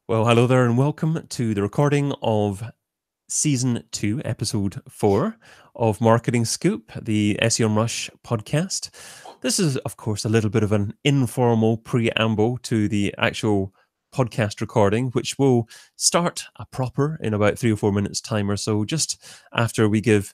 Well, hello there, and welcome to the recording of Season 2, Episode 4 of Marketing Scoop, the Semrush podcast. This is, of course, a little bit of an informal preamble to the actual podcast recording, which will start proper in about 3 or 4 minutes' time or so, just after we give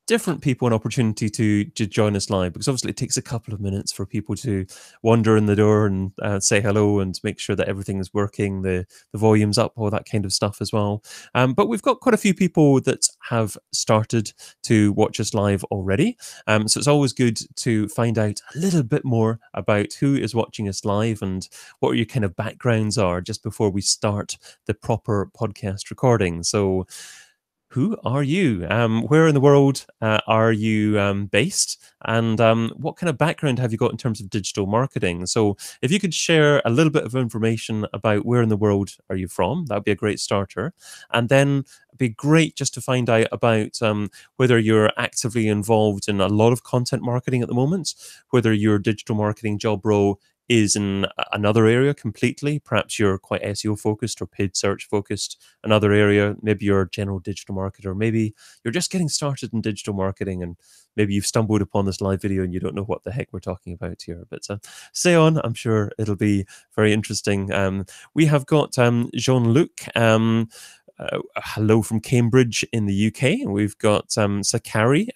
different people an opportunity to join us live, because obviously it takes a couple of minutes for people to wander in the door and say hello and make sure that everything is working, the volume's up, all that kind of stuff as well. But we've got quite a few people that have started to watch us live already. So it's always good to find out a little bit more about who is watching us live and what your kind of backgrounds are just before we start the proper podcast recording. So who are you? Where in the world are you based? And what kind of background have you got in terms of digital marketing? So if you could share a little bit of information about where in the world are you from, that'd be a great starter. And then it'd be great just to find out about whether you're actively involved in a lot of content marketing at the moment, whether your digital marketing job role is in another area completely. Perhaps you're quite SEO focused or paid search focused. Another area, maybe you're a general digital marketer. Maybe you're just getting started in digital marketing and maybe you've stumbled upon this live video and you don't know what the heck we're talking about here. But stay on, I'm sure it'll be very interesting. We have got Jean-Luc. Hello from Cambridge in the UK. We've got Sakari.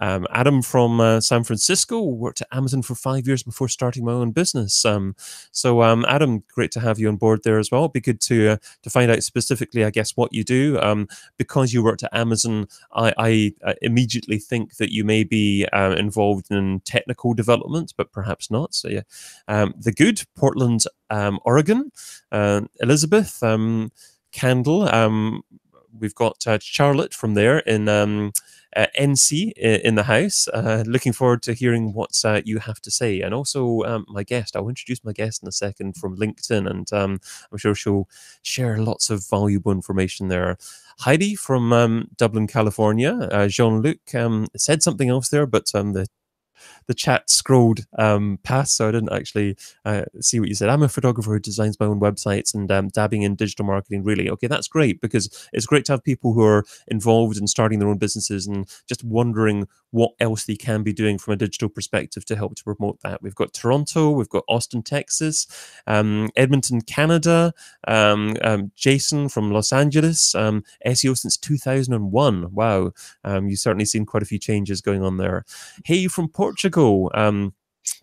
Adam from San Francisco, worked at Amazon for 5 years before starting my own business. Adam, great to have you on board there as well. It'd be good to find out specifically, I guess, what you do. Because you worked at Amazon, I immediately think that you may be involved in technical development, but perhaps not. So yeah, the good Portland, Oregon, Elizabeth, Candle. We've got Charlotte from there in NC in the house. Looking forward to hearing what you have to say. And also my guest, I'll introduce my guest in a second, from LinkedIn, and I'm sure she'll share lots of valuable information there. Heidi from Dublin, California. Jean-Luc said something else there, but the chat scrolled past, so I didn't actually see what you said. I'm a photographer who designs my own websites and dabbing in digital marketing. Really? Okay, that's great, because it's great to have people who are involved in starting their own businesses and just wondering what else they can be doing from a digital perspective to help to promote that. We've got Toronto, we've got Austin, Texas, Edmonton, Canada, Jason from Los Angeles, SEO since 2001. Wow, you've certainly seen quite a few changes going on there. Hey from Portugal.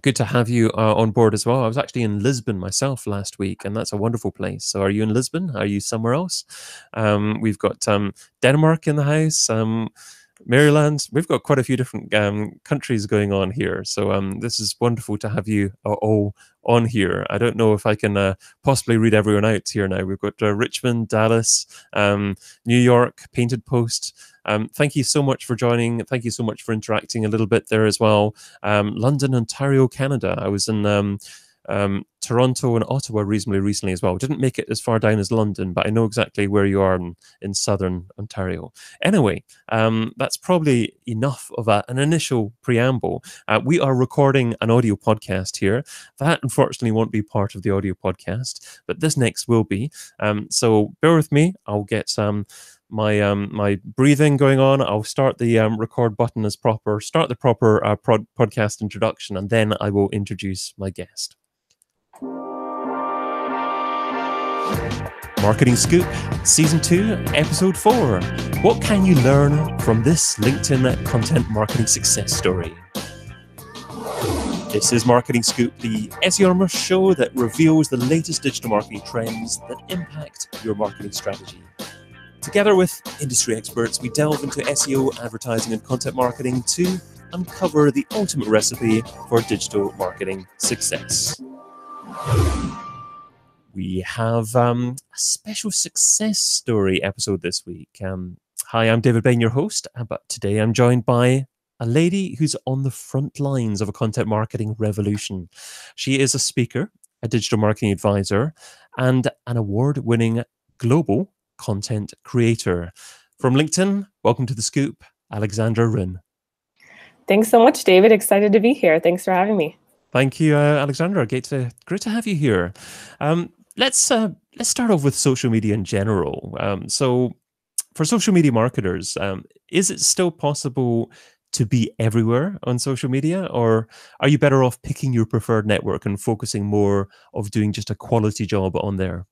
Good to have you on board as well. I was actually in Lisbon myself last week, and that's a wonderful place. So are you in Lisbon? Are you somewhere else? We've got Denmark in the house, Maryland. We've got quite a few different countries going on here. So this is wonderful to have you all on here. I don't know if I can possibly read everyone out here now. We've got Richmond, Dallas, New York, Painted Post. Thank you so much for joining. Thank you so much for interacting a little bit there as well. London, Ontario, Canada. I was in Toronto and Ottawa reasonably recently as well. Didn't make it as far down as London, but I know exactly where you are in southern Ontario. Anyway, that's probably enough of an initial preamble. We are recording an audio podcast here. That unfortunately won't be part of the audio podcast, but this next will be. So bear with me. I'll get my breathing going on. I'll start the record button as proper, start the proper podcast introduction, and then I will introduce my guest. Marketing Scoop, Season 2, Episode 4. What can you learn from this LinkedIn content marketing success story? This is Marketing Scoop, the SEO show that reveals the latest digital marketing trends that impact your marketing strategy. Together with industry experts, we delve into SEO, advertising, and content marketing to uncover the ultimate recipe for digital marketing success. We have a special success story episode this week. Hi, I'm David Bain, your host, but today I'm joined by a lady who's on the front lines of a content marketing revolution. She is a speaker, a digital marketing advisor, and an award-winning global content creator. From LinkedIn, welcome to the Scoop, Alexandra Rinn. Thanks so much, David. Excited to be here. Thanks for having me. Thank you, Alexandra. Great to have you here. Let's let's start off with social media in general. So for social media marketers, is it still possible to be everywhere on social media, or are you better off picking your preferred network and focusing more of doing just a quality job on there?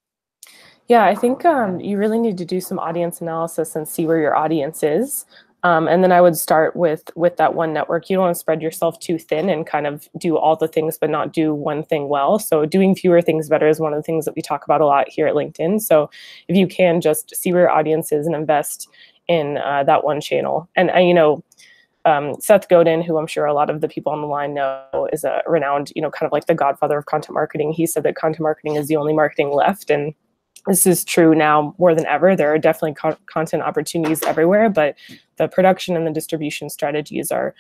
Yeah, I think you really need to do some audience analysis and see where your audience is. And then I would start with that one network. You don't want to spread yourself too thin and kind of do all the things, but not do one thing well. So doing fewer things better is one of the things that we talk about a lot here at LinkedIn. So if you can just see where your audience is and invest in that one channel. And Seth Godin, who I'm sure a lot of the people on the line know, is a renowned, kind of like the godfather of content marketing. He said that content marketing is the only marketing left. And this is true now more than ever. There are definitely content opportunities everywhere, but the production and the distribution strategies are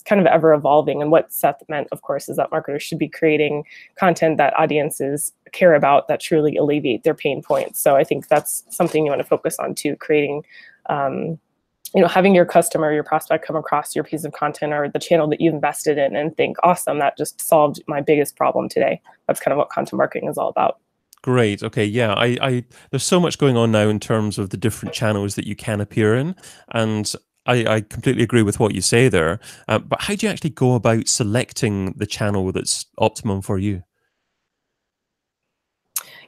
kind of ever evolving. And what Seth meant, of course, is that marketers should be creating content that audiences care about, that truly alleviate their pain points. So I think that's something you want to focus on too, creating, having your customer, your prospect come across your piece of content or the channel that you invested in and think, awesome, that just solved my biggest problem today. That's kind of what content marketing is all about. Great. Okay. Yeah. There's so much going on now in terms of the different channels that you can appear in, and I completely agree with what you say there. But how do you actually go about selecting the channel that's optimum for you?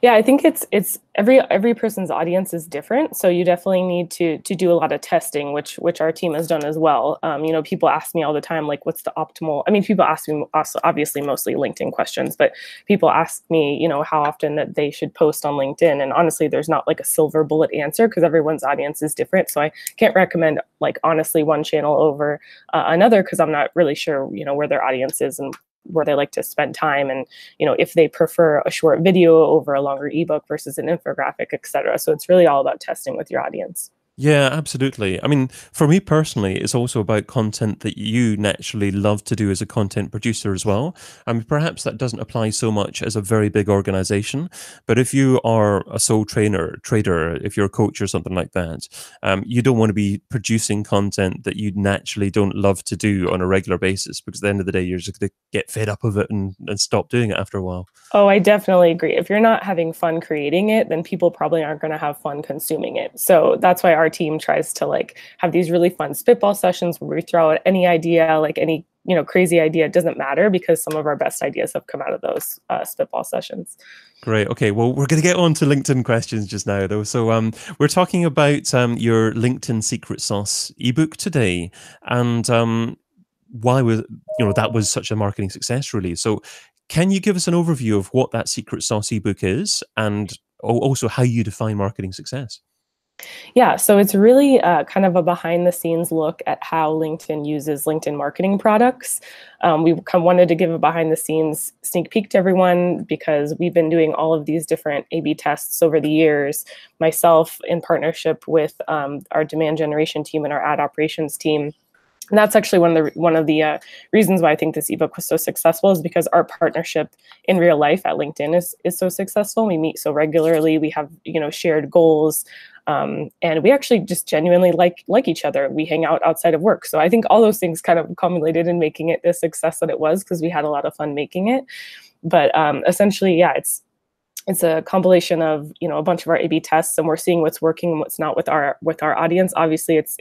Yeah, I think it's every person's audience is different, so you definitely need to do a lot of testing, which our team has done as well. People ask me all the time, like, what's the optimal? I mean, people ask me also, obviously, mostly LinkedIn questions, but people ask me, how often that they should post on LinkedIn, and honestly, there's not like a silver bullet answer because everyone's audience is different. So I can't recommend, like, honestly one channel over another because I'm not really sure, where their audience is and where they like to spend time, and if they prefer a short video over a longer ebook versus an infographic, etc. So it's really all about testing with your audience. Yeah, absolutely. I mean, for me personally, it's also about content that you naturally love to do as a content producer as well. I mean, perhaps that doesn't apply so much as a very big organization, but if you are a sole trader, if you're a coach or something like that, you don't want to be producing content that you naturally don't love to do on a regular basis, because at the end of the day, you're just going to get fed up of it and stop doing it after a while. Oh, I definitely agree. If you're not having fun creating it, then people probably aren't going to have fun consuming it. So that's why our team tries to have these really fun spitball sessions where we throw out any idea, like any crazy idea. It doesn't matter because some of our best ideas have come out of those spitball sessions. Great. Okay. Well, we're going to get on to LinkedIn questions just now, though. So, we're talking about your LinkedIn secret sauce ebook today, and why was that was such a marketing success, really. So, can you give us an overview of what that secret sauce ebook is, and also how you define marketing success? Yeah, so it's really kind of a behind the scenes look at how LinkedIn uses LinkedIn marketing products. We wanted to give a behind the scenes sneak peek to everyone because we've been doing all of these different A/B tests over the years, myself in partnership with our demand generation team and our ad operations team. And that's actually one of the reasons why I think this ebook was so successful, is because our partnership in real life at LinkedIn is so successful. We meet so regularly. We have shared goals, and we actually just genuinely like each other. We hang out outside of work. So I think all those things kind of accumulated in making it the success that it was, because we had a lot of fun making it. But essentially, yeah, it's a compilation of a bunch of our A/B tests, and we're seeing what's working and what's not with our audience. Obviously, it's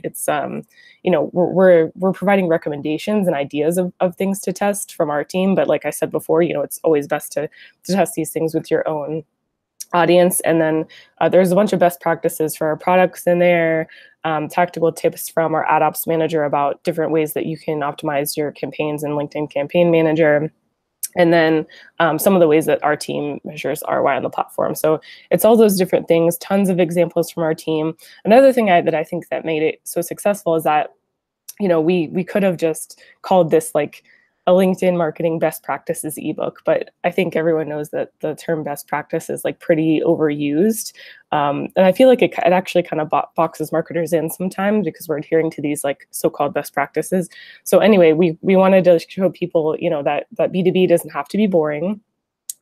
we're providing recommendations and ideas of things to test from our team. But like I said before, it's always best to test these things with your own audience. And then there's a bunch of best practices for our products in there, tactical tips from our ad ops manager about different ways that you can optimize your campaigns in LinkedIn Campaign Manager. And then some of the ways that our team measures ROI on the platform. So it's all those different things, tons of examples from our team. Another thing that I think that made it so successful is that, we could have just called this like a LinkedIn marketing best practices ebook, but I think everyone knows that the term best practice is like pretty overused. And I feel like it actually kind of boxes marketers in sometimes because we're adhering to these like so-called best practices. So anyway, we wanted to show people, that B2B doesn't have to be boring.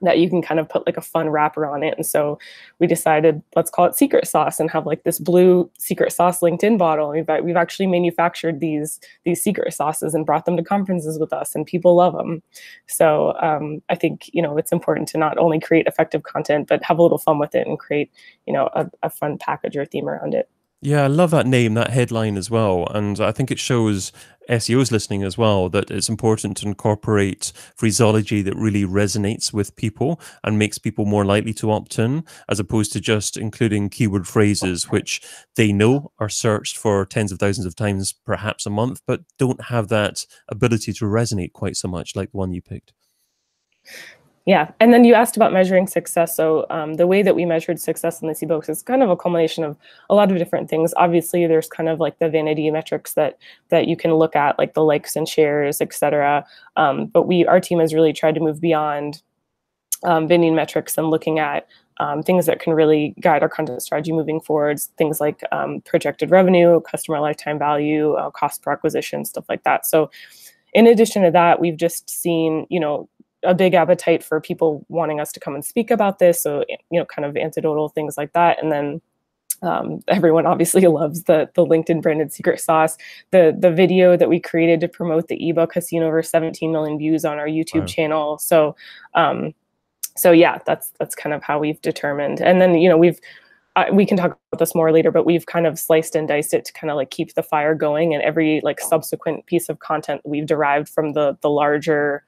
that you can kind of put like a fun wrapper on it. And so we decided, let's call it secret sauce and have like this blue secret sauce LinkedIn bottle. We've actually manufactured these secret sauces and brought them to conferences with us, and people love them. So I think, it's important to not only create effective content, but have a little fun with it and create, a fun package or theme around it. Yeah, I love that name, that headline as well. And I think it shows SEOs listening as well that it's important to incorporate phraseology that really resonates with people and makes people more likely to opt in, as opposed to just including keyword phrases which they know are searched for tens of thousands of times, perhaps a month, but don't have that ability to resonate quite so much like the one you picked. Yeah. And then you asked about measuring success. So the way that we measured success in this ebook is kind of a culmination of a lot of different things. Obviously, there's kind of like the vanity metrics that you can look at, like the likes and shares, et cetera. But our team has really tried to move beyond vanity metrics and looking at things that can really guide our content strategy moving forwards. Things like projected revenue, customer lifetime value, cost per acquisition, stuff like that. So in addition to that, we've just seen, a big appetite for people wanting us to come and speak about this. So, kind of anecdotal things like that. And then everyone obviously loves the LinkedIn branded secret sauce. The video that we created to promote the ebook has seen over 17 million views on our YouTube channel. So, so yeah, that's kind of how we've determined. And then, we can talk about this more later, but we've kind of sliced and diced it to kind of like keep the fire going. And every like subsequent piece of content we've derived from the larger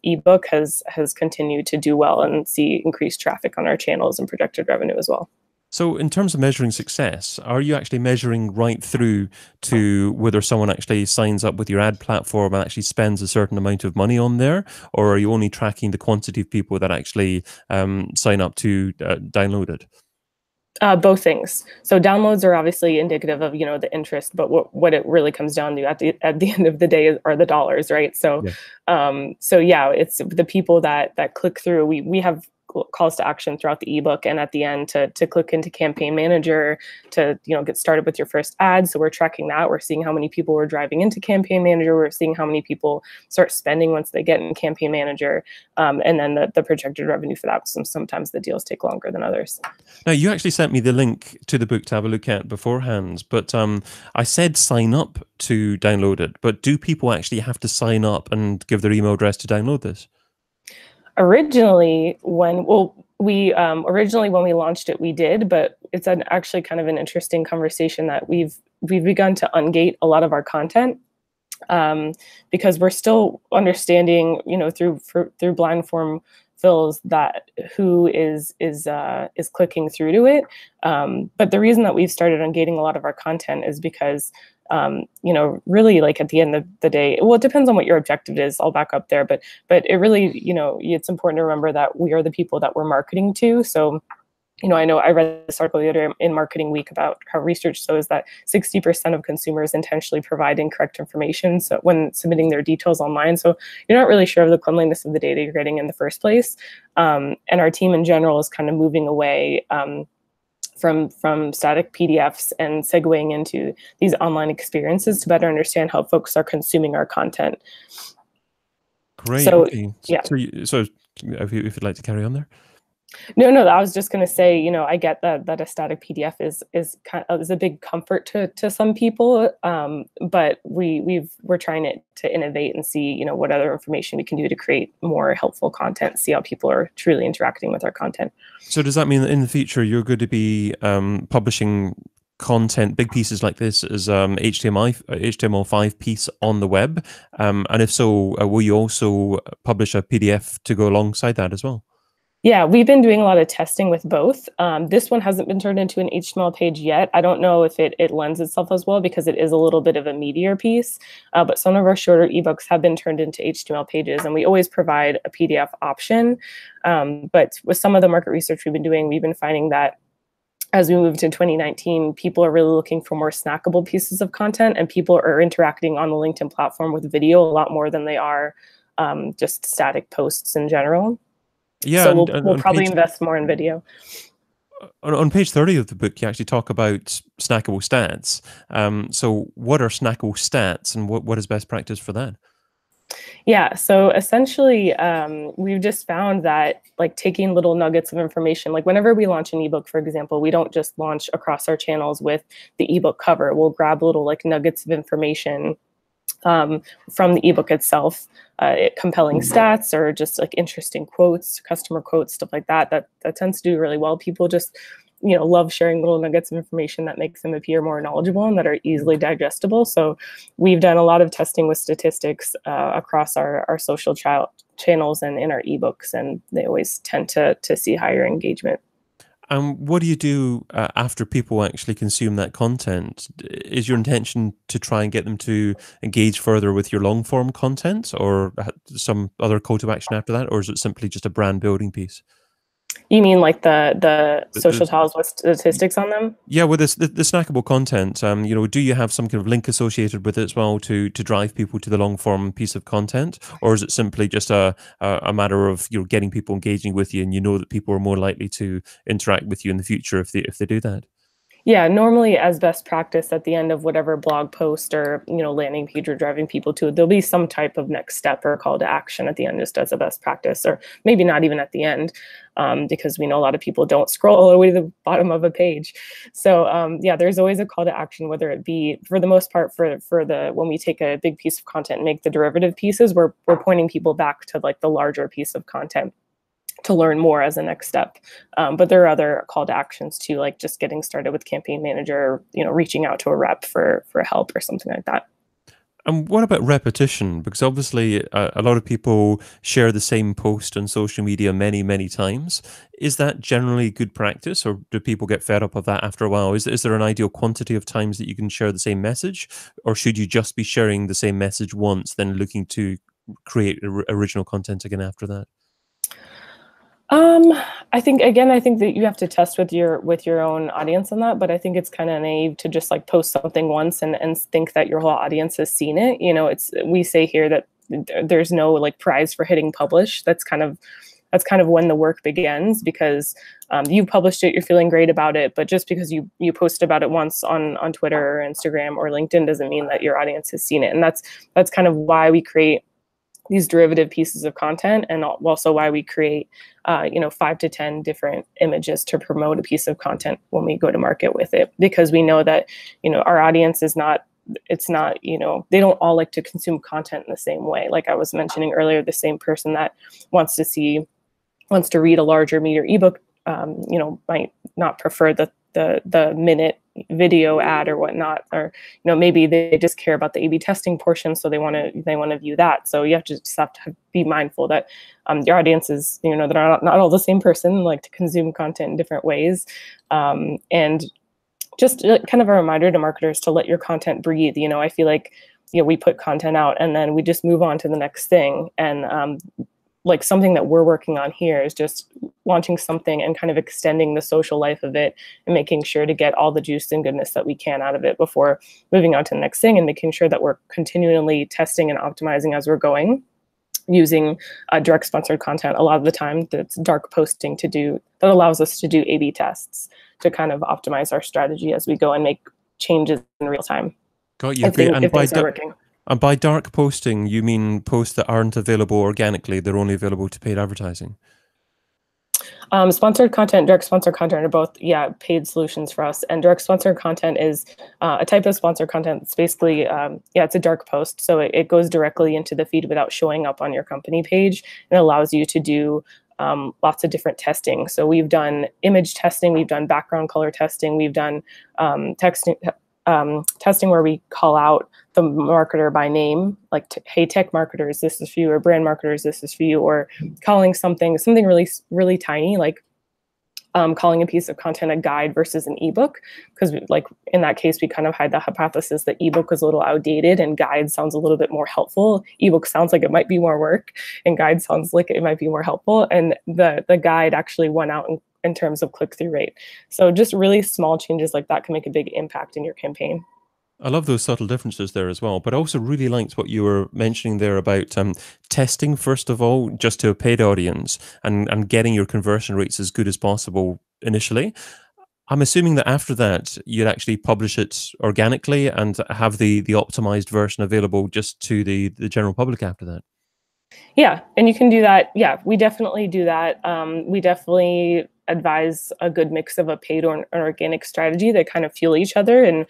ebook has continued to do well and see increased traffic on our channels and projected revenue as well. So in terms of measuring success, are you actually measuring right through to whether someone actually signs up with your ad platform and actually spends a certain amount of money on there? Or are you only tracking the quantity of people that actually sign up to download it? Both things. So downloads are obviously indicative of, the interest, but what it really comes down to at the end of the day are the dollars, right? So, yeah. It's the people that click through. We have calls to action throughout the ebook and at the end to click into Campaign Manager to get started with your first ad. So we're tracking that. We're seeing how many people we're driving into Campaign Manager. We're seeing how many people start spending once they get in Campaign Manager, and then the projected revenue for that. Sometimes the deals take longer than others. Now, you actually sent me the link to the book to have a look at beforehand, but I said sign up to download it. But do people actually have to sign up and give their email address to download this? Originally, when we launched it, we did, but it's actually kind of an interesting conversation that we've begun to ungate a lot of our content, because we're still understanding, through blind form fills that who is clicking through to it. But the reason that we've started ungating a lot of our content is because really, like at the end of the day, well, it depends on what your objective is. I'll back up there, but it really, it's important to remember that we are the people that we're marketing to. So, I know I read this article the other day in Marketing Week about how research shows that 60% of consumers intentionally provide incorrect information so when submitting their details online. So you're not really sure of the cleanliness of the data you're getting in the first place. And our team in general is kind of moving away from static PDFs and segueing into these online experiences to better understand how folks are consuming our content. Great. So, okay. Yeah. So if you'd like to carry on there. No, I was just going to say, I get that a static PDF is a big comfort to some people, but we're trying to innovate and see, what other information we can do to create more helpful content, see how people are truly interacting with our content. So does that mean that in the future you're going to be publishing content, big pieces like this as HTML5 piece on the web? And if so, will you also publish a PDF to go alongside that as well? Yeah, we've been doing a lot of testing with both. This one hasn't been turned into an HTML page yet. I don't know if it lends itself as well because it is a little bit of a meatier piece, but some of our shorter ebooks have been turned into HTML pages, and we always provide a PDF option. But with some of the market research we've been doing, we've been finding that as we moved to 2019, people are really looking for more snackable pieces of content, and people are interacting on the LinkedIn platform with video a lot more than they are just static posts in general. Yeah, so we'll probably invest more in video. On page 30 of the book, you actually talk about snackable stats. So what are snackable stats and what is best practice for that? Yeah, so essentially, we've just found that like taking little nuggets of information, like whenever we launch an ebook, for example, we don't just launch across our channels with the ebook cover. We'll grab little like nuggets of information from the ebook itself, compelling stats or just like interesting quotes, customer quotes, stuff like that. That tends to do really well. People just love sharing little nuggets of information that makes them appear more knowledgeable and that are easily digestible. So we've done a lot of testing with statistics across our social channels and in our ebooks, and they always tend to see higher engagement. What do you do after people actually consume that content? Is your intention to try and get them to engage further with your long form content, or some other call to action after that, or is it simply just a brand building piece? You mean like the The, social tiles with statistics on them? yeah, with this the snackable content, do you have some kind of link associated with it as well to drive people to the long form piece of content, or is it simply just a matter of getting people engaging with you, and you know that people are more likely to interact with you in the future if they do that? Yeah, normally as best practice at the end of whatever blog post or landing page we're driving people to, there'll be some type of next step or call to action at the end, just as a best practice, or maybe not even at the end, because we know a lot of people don't scroll all the way to the bottom of a page. So yeah, there's always a call to action, whether it be for the most part for the when we take a big piece of content and make the derivative pieces, we're pointing people back to like the larger piece of content to learn more as a next step. But there are other call to actions too, like just getting started with Campaign Manager, reaching out to a rep for help or something like that. And what about repetition? Because obviously a lot of people share the same post on social media many, many times. Is that generally good practice, or do people get fed up of that after a while? Is there an ideal quantity of times that you can share the same message, or should you just be sharing the same message once, then looking to create original content again after that? Um, I think that you have to test with your own audience on that, but I think it's kind of naive to just like post something once and think that your whole audience has seen it. We say here that there's no like prize for hitting publish. That's kind of when the work begins, because you published it, you're feeling great about it, but just because you post about it once on Twitter or Instagram or LinkedIn doesn't mean that your audience has seen it. And that's kind of why we create these derivative pieces of content, and also why we create 5 to 10 different images to promote a piece of content when we go to market with it, because we know that our audience is not, it's not, they don't all like to consume content in the same way. Like I was mentioning earlier, the same person that wants to read a larger meter ebook might not prefer the minute video ad or whatnot, or maybe they just care about the A/B testing portion, so they want to view that. So you just have to be mindful that your audience is they're not all the same person, like to consume content in different ways, and just kind of a reminder to marketers to let your content breathe. I feel like we put content out and then we just move on to the next thing, and like something that we're working on here is just launching something and kind of extending the social life of it and making sure to get all the juice and goodness that we can out of it before moving on to the next thing, and making sure that we're continually testing and optimizing as we're going, using direct sponsored content a lot of the time that's dark posting that allows us to do A/B tests to kind of optimize our strategy as we go and make changes in real time. Got you. If things are working. And by dark posting, you mean posts that aren't available organically, they're only available to paid advertising? Sponsored content, direct sponsored content are both, paid solutions for us. And direct sponsored content is a type of sponsored content. It's basically, it's a dark post. So it goes directly into the feed without showing up on your company page, and allows you to do lots of different testing. So we've done image testing, we've done background color testing, we've done testing where we call out the marketer by name, like, hey, tech marketers, this is for you, or brand marketers, this is for you, or calling something really, really tiny, like calling a piece of content a guide versus an ebook, because like in that case, we kind of had the hypothesis that ebook was a little outdated and guide sounds a little bit more helpful. Ebook sounds like it might be more work, and guide sounds like it might be more helpful. And the guide actually won out in terms of click-through rate. So just really small changes like that can make a big impact in your campaign. I love those subtle differences there as well, but I also really liked what you were mentioning there about testing, first of all, just to a paid audience, and getting your conversion rates as good as possible initially. I'm assuming that after that, you'd actually publish it organically and have the optimized version available just to the general public after that. Yeah, and you can do that. Yeah, we definitely do that. We definitely advise a good mix of a paid or an organic strategy that kind of fuel each other. And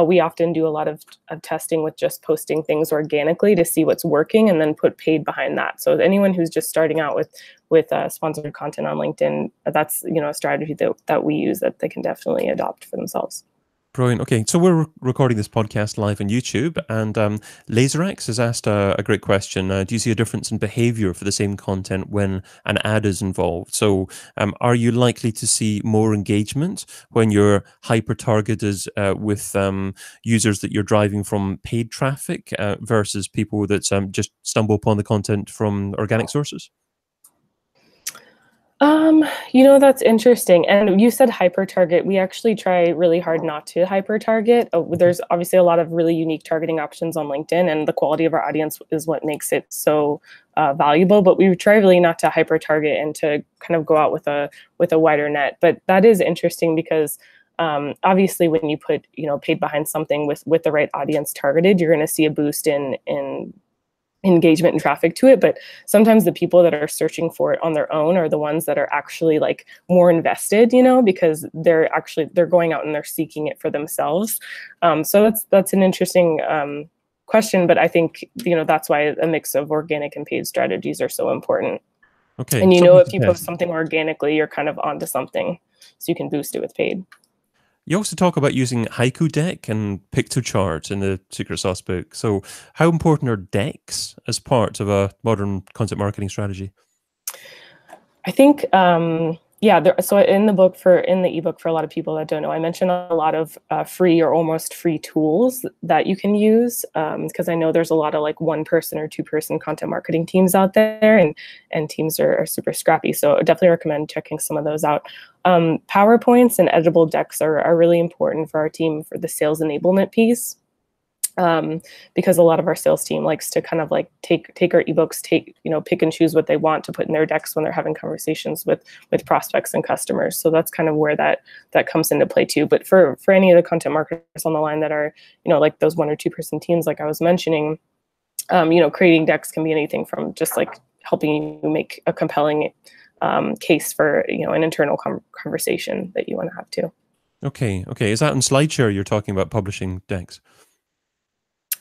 we often do a lot of testing with just posting things organically to see what's working and then put paid behind that. So anyone who's just starting out with sponsored content on LinkedIn, that's a strategy that we use that they can definitely adopt for themselves. Brilliant. Okay, so we're recording this podcast live on YouTube, and LaserX has asked a great question. Do you see a difference in behavior for the same content when an ad is involved? So, are you likely to see more engagement when you're hyper-targeted with users that you're driving from paid traffic versus people that just stumble upon the content from organic sources? That's interesting. And you said hyper target. We actually try really hard not to hyper target. There's obviously a lot of really unique targeting options on LinkedIn, and the quality of our audience is what makes it so valuable. But we try really not to hyper target and to kind of go out with a wider net. But that is interesting because obviously when you put paid behind something with the right audience targeted, you're going to see a boost in engagement and traffic to it. But sometimes the people that are searching for it on their own are the ones that are actually like more invested, because they're going out and they're seeking it for themselves. So that's an interesting question, but I think that's why a mix of organic and paid strategies are so important. Okay, And something if to you post test. something organically, you're kind of onto something, so you can boost it with paid. You also talk about using Haiku Deck and Pictochart in the Secret Sauce book. So, how important are decks as part of a modern content marketing strategy? I think, yeah. So in the ebook, for a lot of people that don't know, I mentioned a lot of free or almost free tools that you can use, because I know there's a lot of like 1-person or 2-person content marketing teams out there, and teams are super scrappy. So I definitely recommend checking some of those out. PowerPoints and editable decks are really important for our team for the sales enablement piece. Because a lot of our sales team likes to kind of like take our ebooks, pick and choose what they want to put in their decks when they're having conversations with prospects and customers. So that's kind of where that comes into play too. But for any of the content marketers on the line that are, like those 1 or 2-person teams, like I was mentioning, creating decks can be anything from just like helping you make a compelling case for, an internal conversation that you want to have too. Okay. Is that in SlideShare you're talking about publishing decks?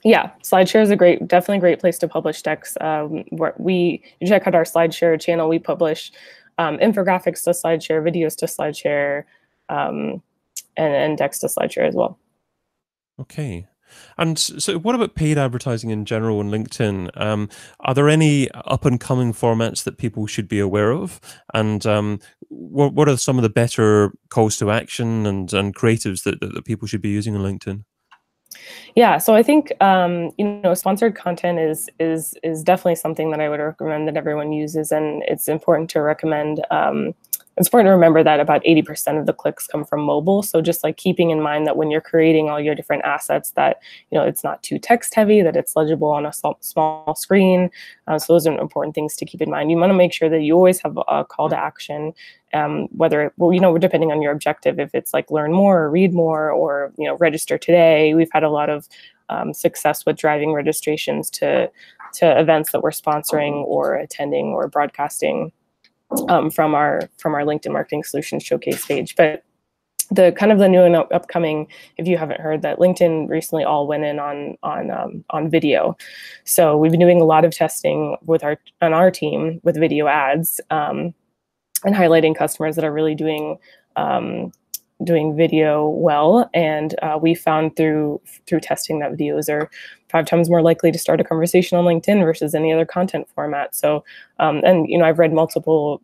Yeah, SlideShare is definitely a great place to publish decks. You check out our SlideShare channel. We publish infographics to SlideShare, videos to SlideShare, and decks to SlideShare as well. Okay. And so, what about paid advertising in general on LinkedIn? Are there any up and coming formats that people should be aware of? And what are some of the better calls to action and creatives that people should be using on LinkedIn? Yeah, so I think sponsored content is definitely something that I would recommend that everyone uses, and it's important to recommend. It's important to remember that about 80% of the clicks come from mobile. So just like keeping in mind that when you're creating all your different assets, that it's not too text heavy, that it's legible on a small screen. So those are important things to keep in mind. You want to make sure that you always have a call to action. Whether depending on your objective, if it's like learn more or read more or register today. We've had a lot of success with driving registrations to events that we're sponsoring or attending or broadcasting from our LinkedIn Marketing Solutions Showcase page. But the kind of the new and upcoming, if you haven't heard, that LinkedIn recently all went in on video. So we've been doing a lot of testing on our team with video ads. And highlighting customers that are really doing video well, and we found through testing that videos are 5 times more likely to start a conversation on LinkedIn versus any other content format. So, and I've read multiple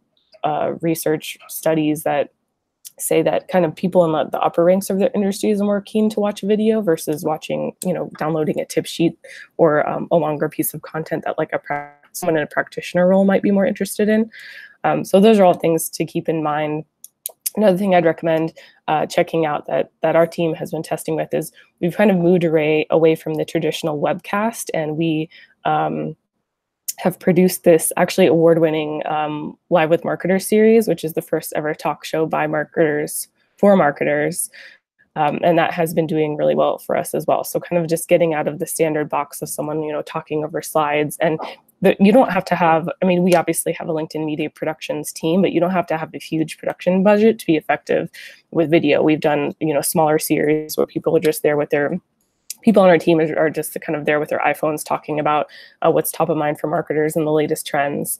research studies that say that kind of people in the upper ranks of the industries are more keen to watch a video versus watching, downloading a tip sheet or a longer piece of content that like someone in a practitioner role might be more interested in. So those are all things to keep in mind. Another thing I'd recommend checking out that our team has been testing with is we've kind of moved away from the traditional webcast, and we have produced this actually award-winning Live with Marketers series, which is the first ever talk show by marketers for marketers. And that has been doing really well for us as well. So kind of just getting out of the standard box of someone, talking over slides. And you don't have to have, I mean, we obviously have a LinkedIn media productions team, but you don't have to have a huge production budget to be effective with video. We've done, smaller series where people are just there with people on our team are just kind of there with their iPhones talking about what's top of mind for marketers and the latest trends.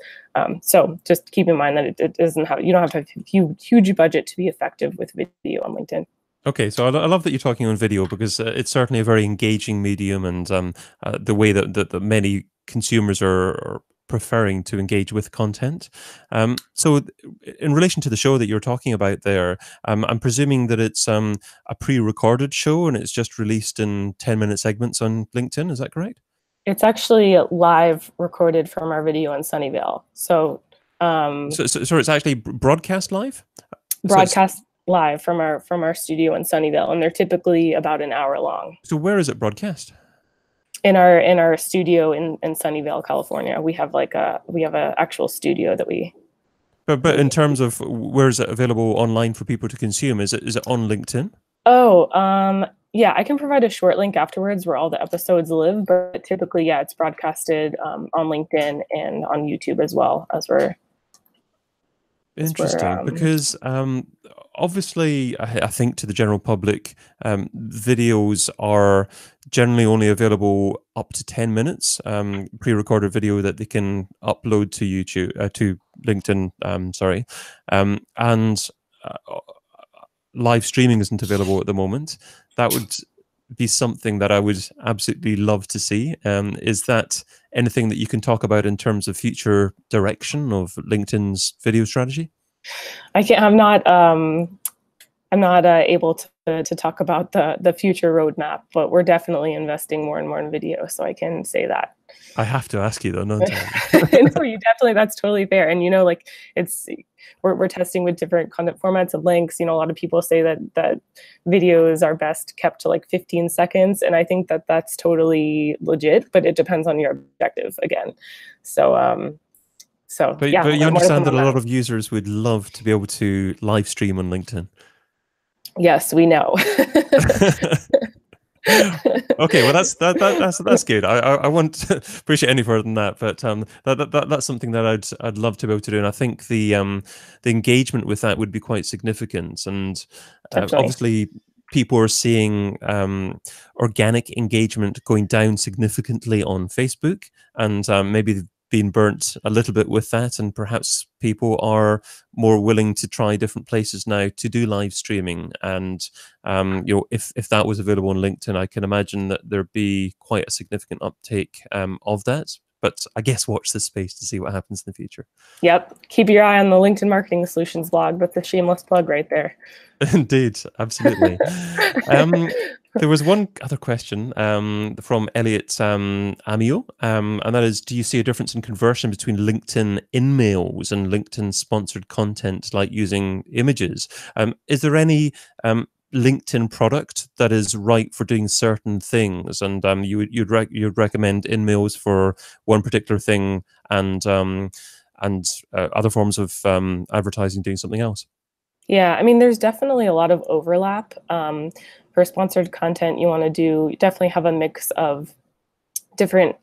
So just keep in mind that it doesn't have, you don't have to have a huge budget to be effective with video on LinkedIn. Okay, so I love that you're talking on video, because it's certainly a very engaging medium, and the way that many consumers are preferring to engage with content. So in relation to the show that you're talking about there, I'm presuming that it's a pre-recorded show and it's just released in 10-minute segments on LinkedIn. Is that correct? It's actually live recorded from our video in Sunnyvale. So it's actually broadcast live? Broadcast live from our studio in Sunnyvale, and they're typically about an hour long. So where is it broadcast? In our studio in Sunnyvale, California. We have a actual studio that we. But in terms of where is it available online for people to consume? Is it on LinkedIn? Oh, yeah, I can provide a short link afterwards where all the episodes live, but typically, yeah, it's broadcasted on LinkedIn and on YouTube as well as we're. Interesting, because obviously, I think to the general public, videos are generally only available up to 10 minutes, pre-recorded video that they can upload to YouTube, to LinkedIn, sorry, and live streaming isn't available at the moment. That would be something that I would absolutely love to see. Is that anything that you can talk about in terms of future direction of LinkedIn's video strategy? I can't. I'm not able to talk about the future roadmap, but we're definitely investing more and more in video, so I can say that. I have to ask you though, don't I? No, you definitely. That's totally fair. And like we're testing with different content formats of links. A lot of people say that videos are best kept to like 15 seconds, and I think that that's totally legit. But it depends on your objective again. But yeah. But you understand that a lot of users would love to be able to live stream on LinkedIn. Yes, we know. Okay, well that's good. I won't push it any further than that, but that's something that I'd love to be able to do, and I think the engagement with that would be quite significant. And obviously, people are seeing organic engagement going down significantly on Facebook, and maybe been burnt a little bit with that, and perhaps people are more willing to try different places now to do live streaming. And if that was available on LinkedIn, I can imagine that there'd be quite a significant uptake of that. But I guess watch this space to see what happens in the future. Yep, keep your eye on the LinkedIn Marketing Solutions blog. That's a shameless plug right there. Indeed, absolutely. There was one other question from Elliot Amio, and that is, do you see a difference in conversion between LinkedIn in-mails and LinkedIn sponsored content, like using images? Is there any LinkedIn product that is right for doing certain things, and you'd recommend in-mails for one particular thing, and other forms of advertising doing something else? Yeah, I mean, there's definitely a lot of overlap. For sponsored content, you want to definitely have a mix of different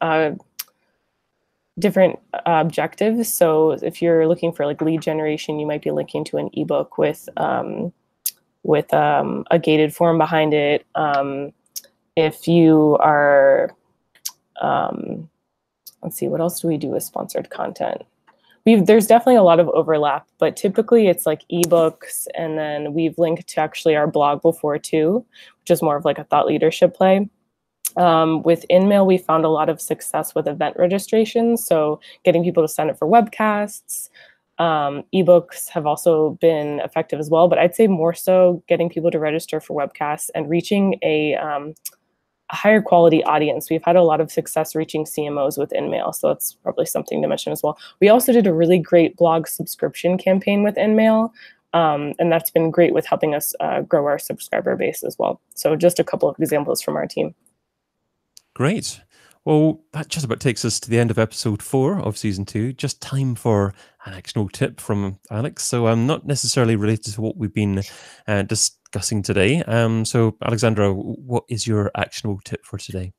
objectives. So if you're looking for like lead generation, you might be linking to an ebook with a gated form behind it. If you are, let's see, what else do we do with sponsored content? There's definitely a lot of overlap, but typically it's like ebooks, and then we've linked to actually our blog before too, which is more of like a thought leadership play. With InMail, we found a lot of success with event registrations, so getting people to sign up for webcasts. Ebooks have also been effective as well, but I'd say more so getting people to register for webcasts and reaching a higher quality audience. We've had a lot of success reaching CMOs with InMail, so that's probably something to mention as well. We also did a really great blog subscription campaign with InMail, and that's been great with helping us grow our subscriber base as well. So just a couple of examples from our team. Great. Well, that just about takes us to the end of episode 4 of season 2. Just time for an actionable tip from Alex. So not necessarily related to what we've been discussing today. So Alexandra, what is your actionable tip for today?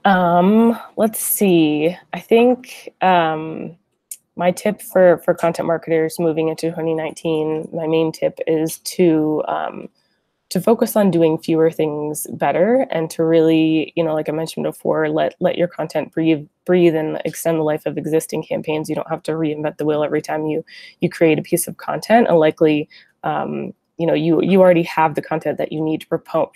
Let's see. I think my tip for content marketers moving into 2019, my main tip is to focus on doing fewer things better, and to really, like I mentioned before, let your content breathe and extend the life of existing campaigns. You don't have to reinvent the wheel every time you create a piece of content, and likely you already have the content that you need to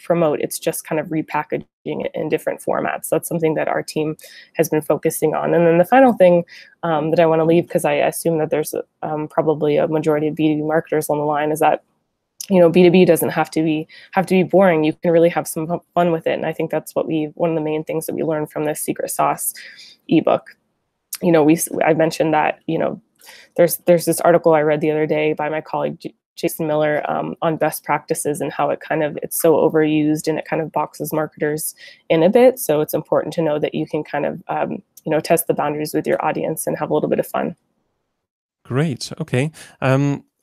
promote. It's just kind of repackaging it in different formats. So that's something that our team has been focusing on. And then the final thing that I want to leave, because I assume that there's probably a majority of B2B marketers on the line, is that B2B doesn't have to be boring. You can really have some fun with it. And I think that's one of the main things that we learned from this secret sauce ebook. I mentioned that, there's this article I read the other day by my colleague Jason Miller on best practices, and how it's so overused and it kind of boxes marketers in a bit. So it's important to know that you can kind of test the boundaries with your audience and have a little bit of fun. Great. Okay.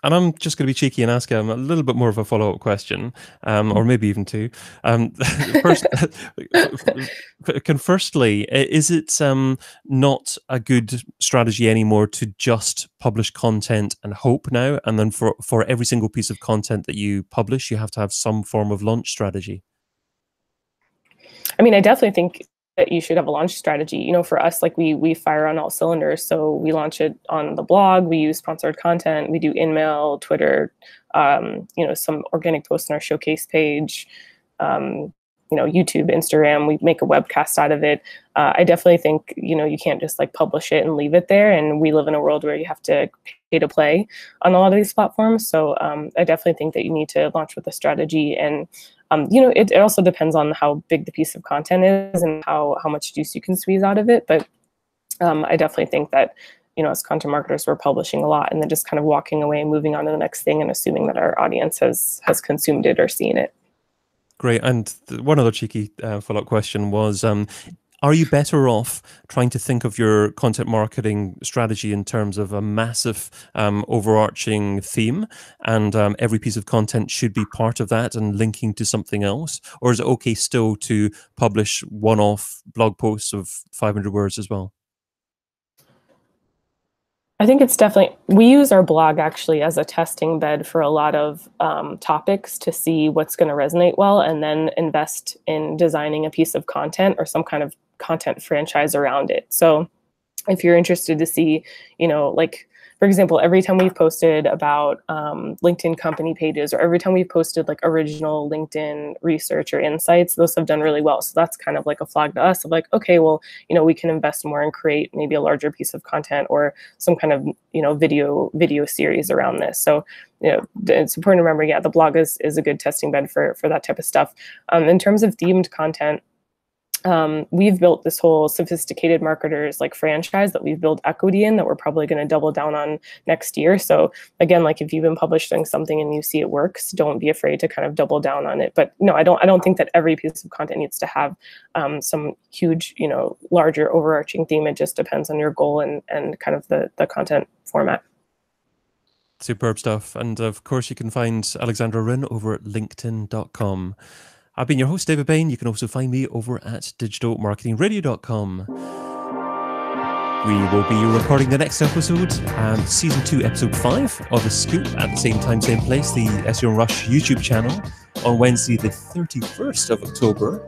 And I'm just going to be cheeky and ask a little bit more of a follow-up question, or maybe even two. Firstly, is it not a good strategy anymore to just publish content and hope now? And then for every single piece of content that you publish, you have to have some form of launch strategy? I mean, I definitely think that you should have a launch strategy. For us, like we fire on all cylinders. So we launch it on the blog, we use sponsored content, we do in-mail, Twitter, some organic posts on our showcase page, YouTube, Instagram, we make a webcast out of it. I definitely think, you can't just like publish it and leave it there. And we live in a world where you have to pay to play on a lot of these platforms. So I definitely think that you need to launch with a strategy. And it also depends on how big the piece of content is and how much juice you can squeeze out of it. But I definitely think that, as content marketers, we're publishing a lot and then just kind of walking away and moving on to the next thing and assuming that our audience has consumed it or seen it. Great. And one other cheeky follow-up question was, are you better off trying to think of your content marketing strategy in terms of a massive overarching theme, and every piece of content should be part of that and linking to something else? Or is it okay still to publish one-off blog posts of 500 words as well? I think it's definitely, we use our blog actually as a testing bed for a lot of topics to see what's going to resonate well, and then invest in designing a piece of content or some kind of content franchise around it. So if you're interested to see, like, for example, every time we've posted about LinkedIn company pages, or every time we've posted like original LinkedIn research or insights, those have done really well. So that's kind of like a flag to us of like, okay, well, we can invest more and create maybe a larger piece of content or some kind of, video series around this. So, it's important to remember, the blog is a good testing bed for that type of stuff. In terms of themed content, we've built this whole sophisticated marketers like franchise that we've built equity in, that we're probably going to double down on next year. So again, like if you've been publishing something and you see it works, don't be afraid to kind of double down on it. But no, I don't think that every piece of content needs to have some huge, larger overarching theme. It just depends on your goal and kind of the content format. Superb stuff. And of course, you can find Alexandra Rinn over at linkedin.com. I've been your host, David Bain. You can also find me over at digitalmarketingradio.com. We will be recording the next episode, Season 2, Episode 5 of The Scoop at the same time, same place, the SEO Rush YouTube channel, on Wednesday, the 31st of October.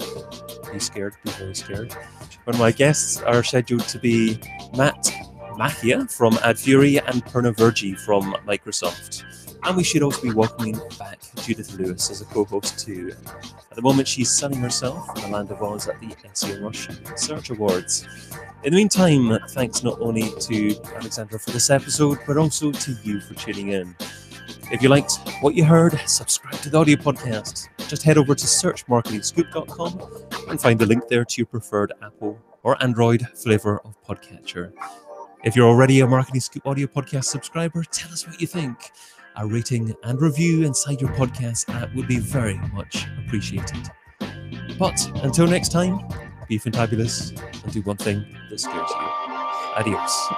Be scared, be very scared. When my guests are scheduled to be Matt Machia from AdFury and Perna Virgi from Microsoft. And we should also be welcoming back Judith Lewis as a co-host too. At the moment, she's sunning herself in the land of Oz at the SEO Rush Search Awards. In the meantime, thanks not only to Alexandra for this episode, but also to you for tuning in. If you liked what you heard, subscribe to the audio podcast. Just head over to searchmarketingscoop.com and find the link there to your preferred Apple or Android flavor of podcatcher. If you're already a Marketing Scoop audio podcast subscriber, tell us what you think. A rating and review inside your podcast app would be very much appreciated. But until next time, be fantabulous and do one thing that scares you. Adios.